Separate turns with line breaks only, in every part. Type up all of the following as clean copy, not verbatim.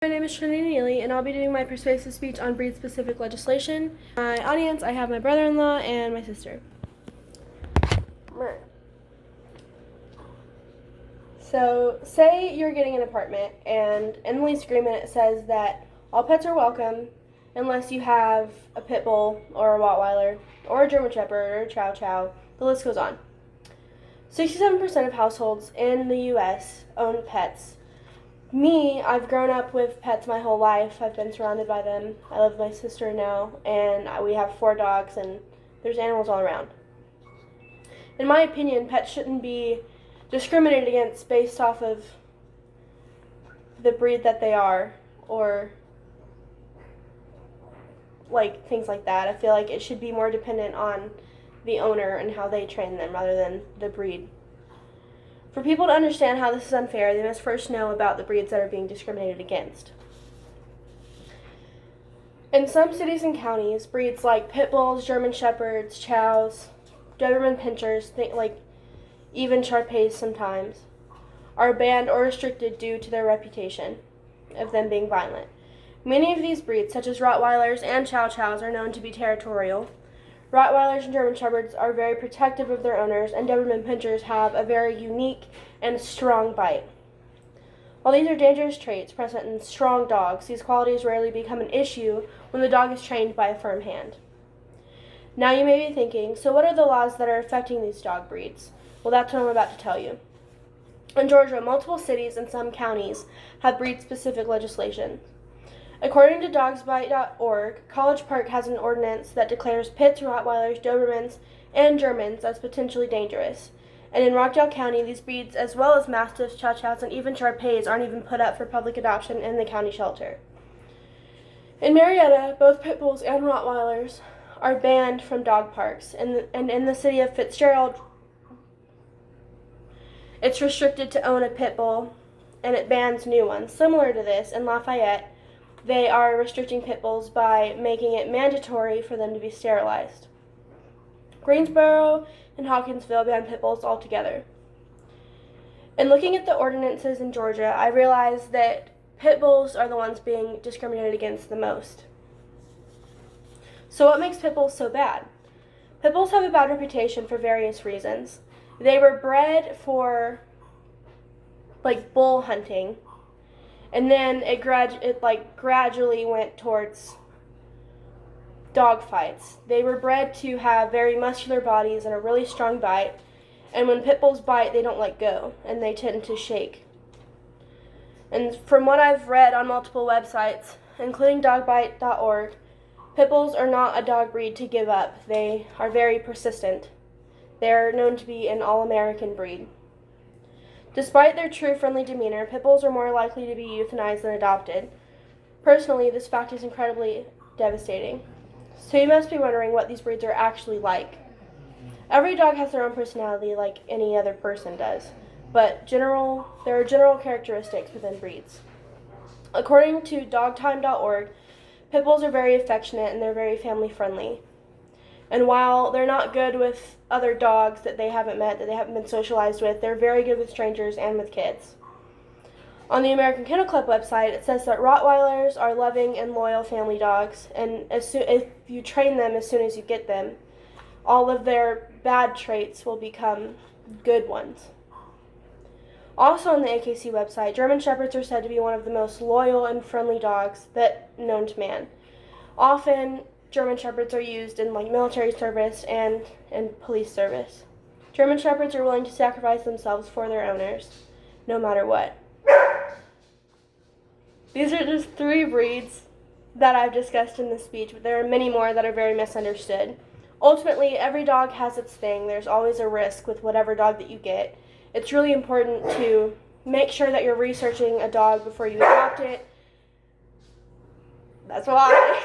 My name is Trinity Neely, and I'll be doing my persuasive speech on breed-specific legislation. My audience, I have my brother-in-law and my sister. So, say you're getting an apartment, and in the lease agreement it says that all pets are welcome unless you have a pit bull or a Rottweiler or a German Shepherd or a Chow Chow. The list goes on. 67% of households in the U.S. own pets. Me, I've grown up with pets my whole life. I've been surrounded by them. I live with my sister now, and we have 4 dogs, and there's animals all around. In my opinion, pets shouldn't be discriminated against based off of the breed that they are, or like things like that. I feel like it should be more dependent on the owner and how they train them rather than the breed. For people to understand how this is unfair, they must first know about the breeds that are being discriminated against. In some cities and counties, breeds like pit bulls, German shepherds, chows, Doberman pinschers, like even Shar-Peis sometimes, are banned or restricted due to their reputation of them being violent. Many of these breeds, such as Rottweilers and Chow Chows, are known to be territorial. Rottweilers and German Shepherds are very protective of their owners, and Doberman pinschers have a very unique and strong bite. While these are dangerous traits present in strong dogs, these qualities rarely become an issue when the dog is trained by a firm hand. Now you may be thinking, so what are the laws that are affecting these dog breeds? Well, that's what I'm about to tell you. In Georgia, multiple cities and some counties have breed-specific legislation. According to dogsbite.org, College Park has an ordinance that declares pits, Rottweilers, Dobermans, and Germans as potentially dangerous. And in Rockdale County, these breeds, as well as Mastiffs, Chow Chows, and even Shar-Peis, aren't even put up for public adoption in the county shelter. In Marietta, both pit bulls and Rottweilers are banned from dog parks. And in the city of Fitzgerald, it's restricted to own a pit bull, and it bans new ones. Similar to this, in Lafayette, they are restricting pit bulls by making it mandatory for them to be sterilized. Greensboro and Hawkinsville ban pit bulls altogether. In looking at the ordinances in Georgia, I realized that pit bulls are the ones being discriminated against the most. So what makes pit bulls so bad? Pit bulls have a bad reputation for various reasons. They were bred for bull hunting, and then it gradually went towards dog fights. They were bred to have very muscular bodies and a really strong bite, and when pit bulls bite, they don't let go, and they tend to shake. And from what I've read on multiple websites, including dogbite.org, pit bulls are not a dog breed to give up. They are very persistent. They are known to be an all-American breed. Despite their true friendly demeanor, pit bulls are more likely to be euthanized than adopted. Personally, this fact is incredibly devastating. So you must be wondering what these breeds are actually like. Every dog has their own personality like any other person does, but there are general characteristics within breeds. According to dogtime.org, pit bulls are very affectionate and they're very family friendly. And while they're not good with other dogs that they haven't met, that they haven't been socialized with, they're very good with strangers and with kids. On the American Kennel Club website, it says that Rottweilers are loving and loyal family dogs, and if you train them as soon as you get them, all of their bad traits will become good ones. Also on the AKC website, German Shepherds are said to be one of the most loyal and friendly dogs known to man. Often, German Shepherds are used in military service and police service. German Shepherds are willing to sacrifice themselves for their owners, no matter what. These are just 3 breeds that I've discussed in this speech, but there are many more that are very misunderstood. Ultimately, every dog has its thing. There's always a risk with whatever dog that you get. It's really important to make sure that you're researching a dog before you adopt it. That's why.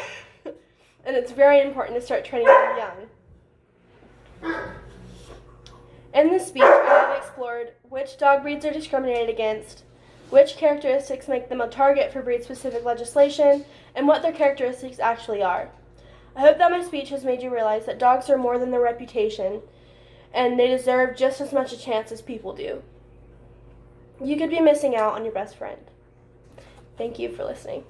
And it's very important to start training them young. In this speech, I have explored which dog breeds are discriminated against, which characteristics make them a target for breed-specific legislation, and what their characteristics actually are. I hope that my speech has made you realize that dogs are more than their reputation, and they deserve just as much a chance as people do. You could be missing out on your best friend. Thank you for listening.